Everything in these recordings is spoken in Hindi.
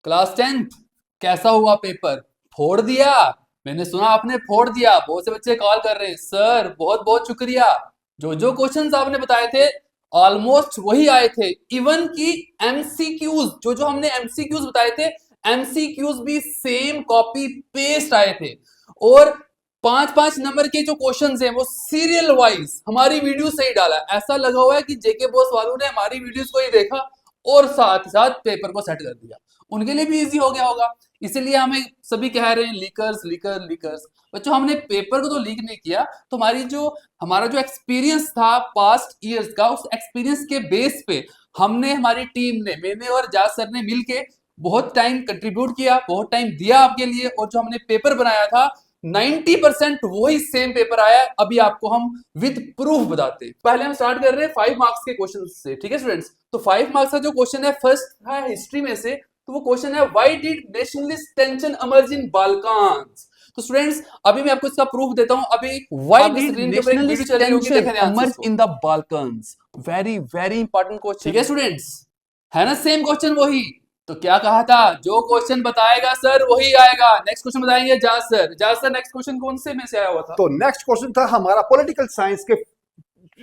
क्लास 10th कैसा हुआ पेपर? फोड़ दिया? मैंने सुना आपने फोड़ दिया। बहुत से बच्चे कॉल कर रहे हैं, सर बहुत बहुत शुक्रिया। जो जो क्वेश्चंस आपने बताए थे ऑलमोस्ट वही आए थे। इवन की एमसीक्यूज, जो जो हमने एमसीक्यूज बताए थे, एमसीक्यूज भी सेम कॉपी पेस्ट आए थे। और 5-5 नंबर के जो क्वेश्चंस हैं वो सीरियल वाइज हमारी वीडियो से ही डाला। ऐसा लगा हुआ है कि जेके बॉस वालों ने हमारी वीडियोस को ही देखा और साथ साथ पेपर को सेट कर दिया। उनके लिए भी इजी हो गया होगा, इसीलिए हमें सभी कह रहे हैं लीकर्स लीकर लीकर्स। बच्चों हमने पेपर को तो लीक नहीं किया, तो हमारा जो एक्सपीरियंस था पास्ट ईयर्स का, उस एक्सपीरियंस के बेस पे हमने, हमारी टीम ने, मैंने और जाज सर ने मिलके बहुत टाइम कंट्रीब्यूट किया, बहुत टाइम दिया आपके लिए। और जो हमने पेपर बनाया था 90% वही सेम पेपर आया है। अभी आपको हम विद प्रूफ बताते हैं। पहले हम स्टार्ट कर रहे हैं 5 मार्क्स के क्वेश्चन से, ठीक है स्टूडेंट्स? तो 5 मार्क्स का जो क्वेश्चन है फर्स्ट है हिस्ट्री में से, तो वो क्वेश्चन है why did nationalist tension emerge in Balkans. तो स्टूडेंट्स अभी मैं आपको इसका प्रूफ देता हूं। अभी Why आपकी did स्क्रीन के ऊपर एक वीडियो nationalist चल रही होगी, tension देखें ध्यान से emerge इसको। in the Balkans? Very, very important question. ठीक है स्टूडेंट्स, है ना सेम क्वेश्चन वही? तो क्या कहा था, जो क्वेश्चन बताएगा सर वही आएगा। नेक्स्ट क्वेश्चन बताएंगे जाज सर। जाज सर नेक्स्ट क्वेश्चन कौन से में से आया हुआ था? तो नेक्स्ट क्वेश्चन था हमारा पॉलिटिकल साइंस के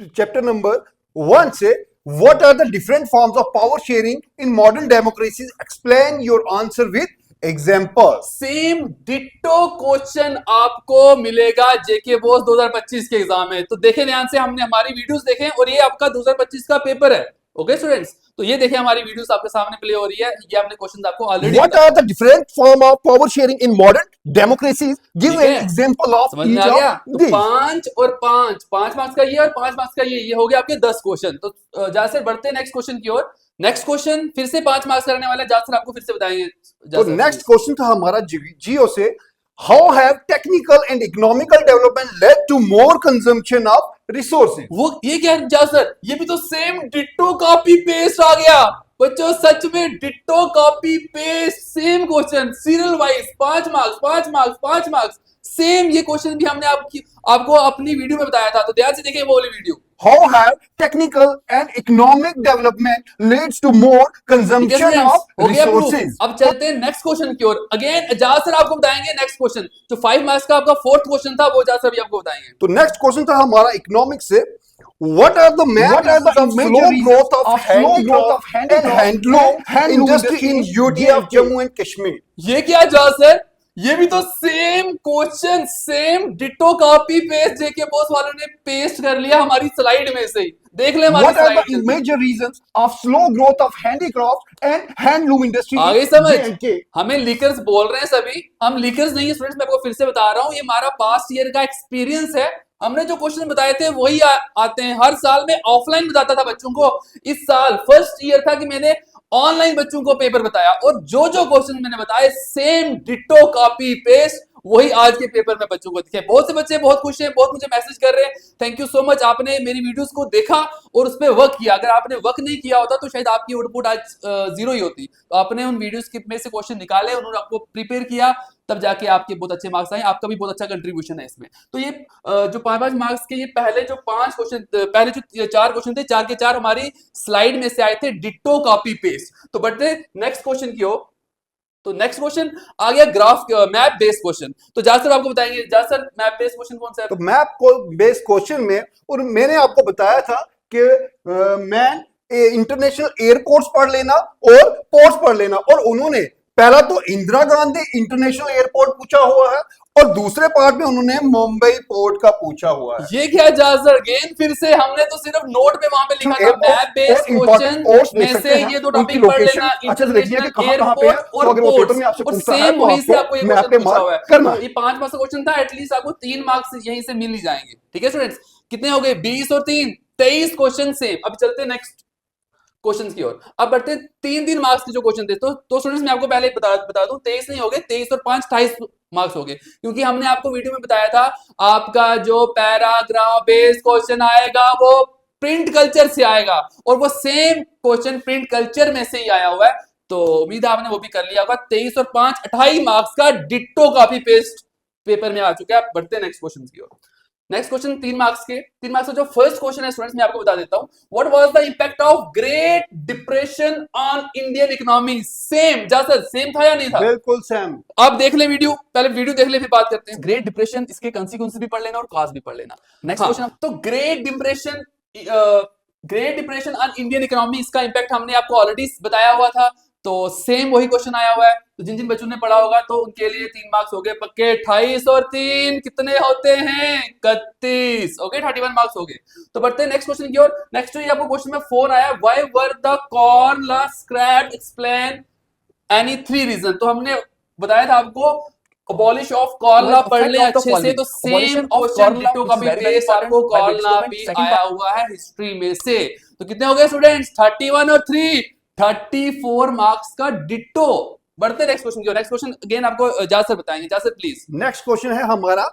चैप्टर नंबर 1 से, what are the different forms of power sharing in modern democracies, explain your answer with example. Same ditto question आपको मिलेगा जेके बॉस 2025 के एग्जाम में। तो देखें ध्यान से, हमने हमारी वीडियोस देखें और ये आपका 2025 का पेपर है। ओके स्टूडेंट्स, तो ये देखें हमारी वीडियोस आपके सामने प्ले हो रही है। ये हमने क्वेश्चन आपको already what are the different form of power sharing in modern democracies, give an example of समझ में आ गया? तो 5 और 5 मार्क्स का ये और 5 मार्क्स का ये हो गया आपके 10 क्वेश्चन। तो जैसे बढ़ते हैं नेक्स्ट क्वेश्चन की ओर। नेक्स्ट क्वेश्चन फिर से 5 मार्क्स करने वाले जासर आपको फिर से बताएंगे। तो नेक्स्ट क्वेश्चन था हमारा जियो से, how have technical and economical development led to more consumption of resources. वो ये क्या है जासर? ये भी तो सेम डिट्टो कॉपी पेस्ट आ गया बच्चों। सच में ditto copy paste same question, serial wise 5 marks 5 marks 5 marks same. ये क्वेश्चन भी हमने आपको अपनी वीडियो में बताया था, तो ध्यान से देखिए वो वाली video. How have technical and economic development leads to more consumption of resources? अब चलते हैं नेक्स्ट क्वेश्चन की ओर। अगेन एजाज सर आपको बताएंगे नेक्स्ट क्वेश्चन। जो 5 मार्क्स का आपका फोर्थ क्वेश्चन था वो एजाज सर भी आपको बताएंगे। तो नेक्स्ट क्वेश्चन था हमारा इकोनॉमिक्स से, what are the slow growth of handicraft and handloom industry in UT of Jammu and Kashmir? ये क्या एजाज सर? ये भी तो same question, same ditto copy paste JK boss वालों ने पेस्ट कर लिया हमारी स्लाइड में से ही। देख ले हमारी What are slide the major reasons of slow growth of handicraft and handloom industry आगे in समझ। J&K? हमें लीकर्स बोल रहे हैं सभी, हम लीकर्स नहीं है स्टूडेंट्स। मैं आपको फिर से बता रहा हूं, ये हमारा पास्ट ईयर का एक्सपीरियंस है। हमने जो क्वेश्चन बताए थे वही आते हैं। हर साल में ऑफलाइन बताता था बच्चों को। इस साल फर्स्ट ईयर था कि मैंने ऑनलाइन बच्चों को पेपर बताया, और जो जो क्वेश्चन मैंने बताए सेम डिट्टो कॉपी पेस्ट वही आज के पेपर में बच्चों को दिखे। बहुत से बच्चे बहुत खुश हैं, बहुत मुझे मैसेज कर रहे हैं, थैंक यू सो मच, आपने मेरी वीडियोस को देखा और उस पर वर्क किया। अगर आपने वर्क नहीं किया होता तो शायद आपकी आउटपुट आज जीरो ही होती। तो आपने उन वीडियोस में से क्वेश्चन निकाले, उन्होंने आपको प्रिपेयर किया, तब जाके आपके बहुत अच्छे मार्क्स आए। आपका भी बहुत अच्छा कंट्रीब्यूशन है इसमें। तो ये जो 5-5 मार्क्स के ये पहले जो 5 क्वेश्चन, पहले जो 4 क्वेश्चन थे, 4 के 4 हमारी स्लाइड में से आए थे डिट्टो कॉपी पेस्ट। तो बढ़ते नेक्स्ट क्वेश्चन की ओर। तो नेक्स्ट क्वेश्चन आ गया ग्राफ मैप बेस्ड क्वेश्चन। तो जासर आपको बताएंगे, जासर मैप बेस्ड क्वेश्चन कौन सा है? तो मैप को बेस्ड क्वेश्चन में, और मैंने आपको बताया था कि मैं इंटरनेशनल एयरपोर्ट्स पढ़ लेना और पोर्ट्स पढ़ लेना, और उन्होंने पहला तो इंदिरा गांधी इंटरनेशनल एयरपोर्ट पूछा हुआ है और दूसरे पार्ट में उन्होंने मुंबई पोर्ट का पूछा हुआ है। ये क्या जासर? गेन फिर से हमने तो सिर्फ नोट पे वहां पे लिखा था मैप बेस्ड क्वेश्चन में से ये दो टॉपिक पढ़ लेना, इंटरनेशनल एयरपोर्ट और पोर्ट्स, और सेम वहीं से आपको ये क्वेश्चन पूछा हुआ है। तो ये 5 मार्क्स का क्वेश्चन था, एटलीस्ट आपको 3 मार्क्स यहीं से मिल ही जाएंगे। ठीक है स्टूडेंट्स, कितने हो गए? 20 और 3 23 क्वेश्चन सेम। अब चलते हैं नेक्स्ट क्वेश्चन की ओर। अब बढ़ते 3-3 मार्क्स के जो क्वेश्चन थे। तो स्टूडेंट्स मैं आपको पहले बता दूं, 23 नहीं हो गए, 23 और 5 28 मार्क्स हो गए, क्योंकि हमने आपको वीडियो में बताया था आपका जो पैराग्राफ बेस्ड क्वेश्चन आएगा वो प्रिंट कल्चर से आएगा, और वो सेम क्वेश्चन प्रिंट कल्चर में से ही आया हुआ है। तो उम्मीद है आपने वो भी कर लिया होगा। 23 और 5 28 मार्क्स का डिट्टो कॉपी पेस्ट पेपर में आ चुका है। बढ़ते हैं नेक्स्ट क्वेश्चन की ओर। नेक्स्ट क्वेश्चन 3 मार्क्स के, 3 मार्क्स का जो फर्स्ट क्वेश्चन है स्टूडेंट्स मैं आपको बता देता हूं, what was the impact of great depression on Indian economy? Same जैसा सेम था या नहीं था? बिल्कुल सैम। आप देख ले वीडियो, पहले वीडियो देख ले फिर बात करते हैं। ग्रेट डिप्रेशन, इसके कंसिक्वेंसेस भी पढ़ लेना और कॉज भी पढ़ लेना। नेक्स्ट हाँ, क्वेश्चन, तो great depression on Indian economy, इसका इंपैक्ट हमने आपको ऑलरेडी बताया हुआ था, तो सेम वही क्वेश्चन आया हुआ है। तो जिन जिन बच्चों ने पढ़ा होगा तो उनके लिए 3 मार्क्स हो गए पक्के। 28 और 3 कितने होते हैं? 31। ओके, 31 मार्क्स हो गए। तो बढ़ते हैं नेक्स्ट क्वेश्चन की ओर। नेक्स्ट ये आपको क्वेश्चन में 4 आया, why were the corn laws scrapped, explain any 3 reason. तो हमने बताया था आपको अबॉलिश ऑफ कॉर्न लॉ पढ़ ले अच्छे से, तो same question ditto copy paste आपको कॉर्न लॉ भी आया हुआ है हिस्ट्री में से। तो कितने हो गए स्टूडेंट्स? 31 और 3 34 मार्क्स का डिटो। बढ़ते नेक्स्ट क्वेश्चन की ओर। नेक्स्ट क्वेश्चन अगेन आपको जाज सर बताएंगे। जाज सर प्लीज। नेक्स्ट क्वेश्चन है हमारा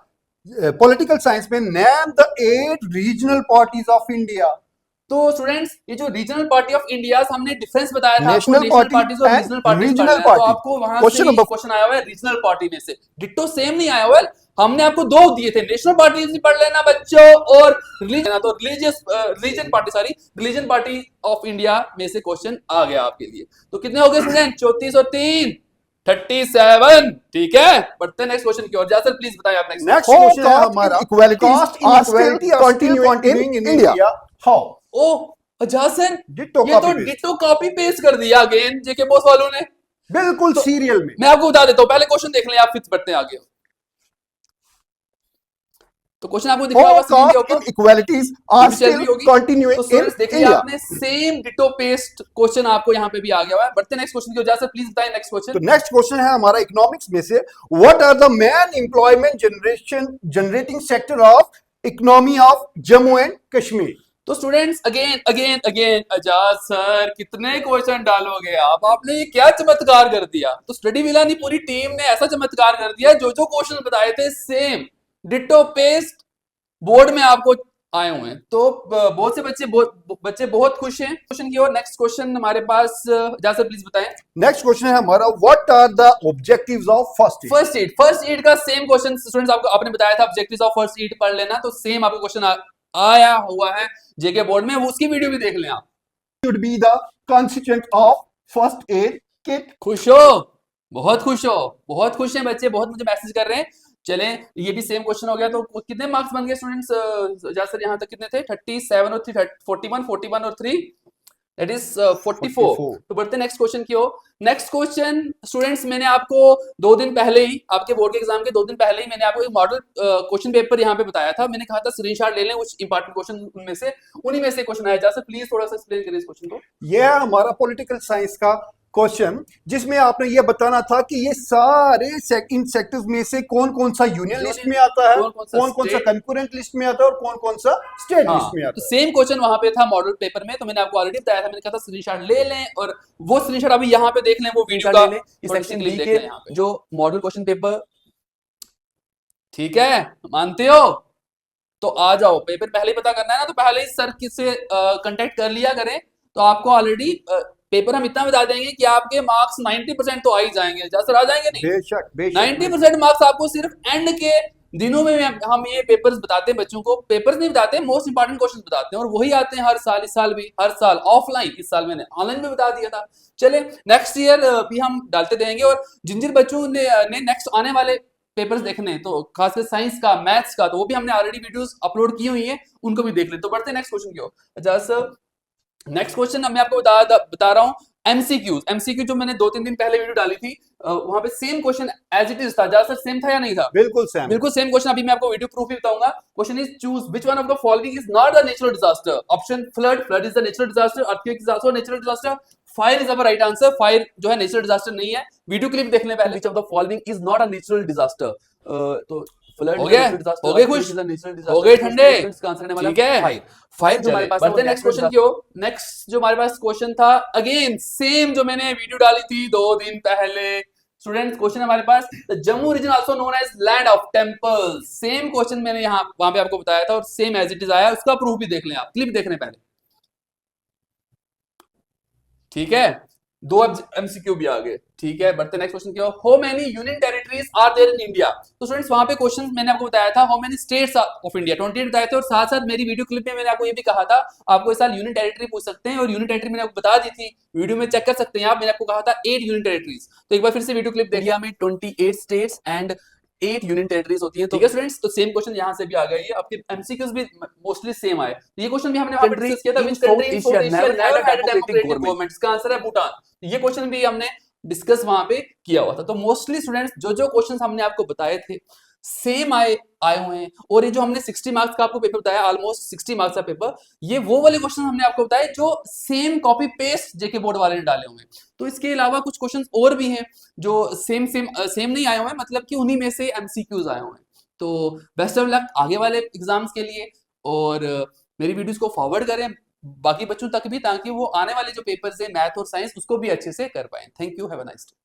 पॉलिटिकल साइंस में, name the 8 regional parties of India. तो स्टूडेंट्स ये जो रीजनल पार्टी ऑफ इंडिया हमने डिफरेंस बताया था, नेशनल पार्टीज और रीजनल पार्टीज, तो आपको वहां से क्वेश्चन आया हुआ है रीजनल पार्टी में से। डिट्टो सेम नहीं आया हुआ है, हमने आपको 2 दिए थे, नेशनल पार्टी भी पढ़ लेना बच्चों और रिलीजन, तो रिलीजन पार्टी ऑफ इंडिया में से क्वेश्चन आ गया आपके लिए। तो कितने हो गए स्टूडेंट? 34 और 3 37। ठीक है, बढ़ते नेक्स्ट क्वेश्चन की ओर। जासर प्लीज बताइए आप। नेक्स्ट क्वेश्चन है हमारा, caste inequality continuing in India, how? Oh जासन, डिट्टो ये तो डिट्टो कॉपी पेस्ट कर दिया अगेन जेके बॉस वालों ने, बिल्कुल तो सीरियल में। मैं आपको बता देता हूं, पहले क्वेश्चन देख लें आप, फिर बढ़ते हैं आगे। तो क्वेश्चन आपको दिख रहा होगा स्क्रीन के ऊपर, equalities are still continuing in India. आपने सेम डिटो पेस्ट क्वेश्चन आपको यहां पे भी आ गया हुआ है। बढ़ते नेक्स्ट क्वेश्चन की ओर। जासर प्लीज बताएं नेक्स्ट क्वेश्चन। तो नेक्स्ट क्वेश्चन है हमारा इकोनॉमिक्स में से, what are the main employment generating sector of economy of Jammu and Kashmir? तो स्टूडेंट्स अगेन अजाज सर कितने क्वेश्चन डालोगे आप? आपने ये क्या चमत्कार कर दिया? तो स्टडी विला की पूरी टीम ने ऐसा चमत्कार कर दिया, जो जो क्वेश्चन बताए थे सेम डिटो पेस्ट बोर्ड में आपको आए हुए हैं। तो बहुत से बच्चे बहुत खुश हैं। क्वेश्चन की ओर। नेक्स्ट क्वेश्चन हमारे पास, जासर प्लीज बताएं। नेक्स्ट क्वेश्चन है हमारा, what are the objectives of first aid? First aid का सेम क्वेश्चन स्टूडेंट्स आपको आपने बताया था, ऑब्जेक्टिव्स ऑफ फर्स्ट एड पढ़ लेना, तो सेम आपको क्वेश्चन आया हुआ है जेके बोर्ड में, उसकी वीडियो भी देख लें आप। Should be the constituent of first aid kit. खुश हो? बहुत खुश हो? बहुत खुश हैं बच्चे, बहुत मुझे मैसेज कर रहे हैं। चलें, ये भी सेम क्वेश्चन हो गया। तो कितने मार्क्स बन गए स्टूडेंट्स? जैसे यहां तक कितने थे? 37 और 3 41 और 3 दैट इज 44। तो बढ़ते नेक्स्ट क्वेश्चन की ओर। नेक्स्ट क्वेश्चन स्टूडेंट्स, मैंने आपको 2 दिन पहले ही, आपके बोर्ड के एग्जाम के 2 दिन पहले ही मैंने आपको एक मॉडल क्वेश्चन पेपर यहाँ पे बताया था। मैंने कहा था स्क्रीनशॉट ले लें कुछ इंपॉर्टेंट क्वेश्चन, उनमें से उन्हीं में से क्वेश्चन आया। जैसे प्लीज थोड़ा सा एक्सप्लेन करें इस क्वेश्चन को। यह है हमारा पॉलिटिकल साइंस का क्वेश्चन, जिसमें आपने ये बताना था कि ये सारे इन सेक्टर्स में से कौन कौन सा यूनियन लिस्ट में आता है, कौन कौन सा कंकरेंट लिस्ट में आता है और कौन कौन सा स्टेट लिस्ट में आता है। तो सेम क्वेश्चन वहां पे था मॉडल पेपर में, तो मैंने आपको ऑलरेडी बताया था, मैंने कहा था स्क्रीनशॉट ले लें और वो स्क्रीनशॉट अभी यहाँ पे देख लें, वो वीडियो का इस सेक्शन बी के जो मॉडल क्वेश्चन पेपर। ठीक है, मानते हो? तो आ जाओ, पेपर पहले ही पता करना है ना, तो पहले ही सर से कांटेक्ट कर लिया करें, तो आपको ऑलरेडी पेपर हम इतना बता देंगे कि आपके मार्क्स 90% तो आ ही जाएंगे। जैसे आ जाएंगे नहीं? बेशक 90% मार्क्स आपको सिर्फ एंड के दिनों में हम ये पेपर्स बताते हैं बच्चों को। पेपर्स नहीं बताते, मोस्ट इंपॉर्टेंट क्वेश्चन बताते हैं, और वही आते हैं हर साल। इस साल भी, हर साल ऑफलाइन, इस साल मैंने ऑनलाइन भी बता दिया था। चले, नेक्स्ट ईयर भी हम डालते रहेंगे, और जिन जिन बच्चों ने नेक्स्ट आने वाले पेपर्स देखने, तो खासकर साइंस का, मैथ्स का, तो वो भी हमने ऑलरेडी वीडियोस अपलोड की हुई हैं, उनको भी देख लें। तो बढ़ते हैं नेक्स्ट क्वेश्चन की ओर। जैसे नेक्स्ट क्वेश्चन मैं आपको बता रहा हूं, एमसीक्यू जो मैंने 2-3 दिन पहले वीडियो डाली थी, वहां पे same question as it is था। जैसा सेम था या नहीं था? बिल्कुल सेम क्वेश्चन। अभी मैं आपको वीडियो प्रूफ भी बताऊंगा। Question is, choose which one of the following is not the natural disaster. Option flood is the natural disaster, earthquake is also natural disaster, fire is our right answer. Fire जो है नेचुरल डिजास्टर नहीं है। वीडियो क्लिप देख लें पहले। Which of the following is not a natural disaster. तो हो गए खुश, हो गए ठंडे, ठीक है। फाइव जो हमारे पास है। नेक्स्ट क्वेश्चन की ओर। नेक्स्ट जो हमारे पास क्वेश्चन था, अगेन सेम जो मैंने वीडियो डाली थी 2 दिन पहले। स्टूडेंट्स क्वेश्चन हमारे पास, Jammu region also known as land of temples. Same question मैंने यहाँ वहां पे आपको बताया था, और सेम एज इट इज आया। उसका प्रूफ भी देख लें आप, क्लिप देखने पहले, ठीक है। दो एमसीक्यू भी आ गए। ठीक है, बढ़ते नेक्स्ट क्वेश्चन की ओर। How many union territories are there in India? तो स्टूडेंट्स वहां पे क्वेश्चन मैंने आपको बताया था how many states of India, 28 बताए थे, और साथ साथ मेरी वीडियो क्लिप में मैंने आपको ये भी कहा था आपको इस साल यूनियन टेरिटरी पूछ सकते हैं, और यूनियन टेरिटरी मैंने आपको बता दी थी, वीडियो में चेक कर सकते हैं आप। मैंने आपको कहा था 8 यूनियन टेरिटरीज। तो एक बार फिर से वीडियो क्लिप देखिए। इंडिया में 28 स्टेट्स एंड 8 यूनियन टेरिटरीज होती हैं। तो ठीक है स्टूडेंट्स, तो सेम क्वेश्चन यहाँ से भी आ गया, ये आपके एमसीक्यूज भी मोस्टली सेम आए। तो ये क्वेश्चन भी हमने वहां पे Country डिस्कस किया था, in which South country in Asia south Asia never had never a had a democratic democratic government. Government? इसका आंसर है भूटान। ये क्वेश्चन भी हमने डिस्कस वहां पे किया हुआ था। तो मोस्टली स्टूडेंट्स जो जो क्वेश्चंस हमने आपको बताए थे सेम आए हुए हैं। और ये जो हमने 60 मार्क्स का आपको पेपर बताया, ऑलमोस्ट 60 मार्क्स का पेपर, ये वो वाले क्वेश्चन हमने आपको बताए जो सेम कॉपी पेस्ट जेके बोर्ड वाले ने डाले हुए हैं। तो इसके अलावा कुछ क्वेश्चंस और भी हैं जो सेम नहीं आए हुए हैं, मतलब कि उन्हीं में से एमसीक्यूज आए हुए हैं। तो बेस्ट ऑफ लक आगे वाले एग्जाम्स के लिए, और मेरी वीडियोस को फॉरवर्ड करें बाकी बच्चों तक भी, ताकि वो आने वाले जो पेपर्स हैं मैथ और साइंस उसको भी अच्छे से कर पाए। Thank you, have a nice day.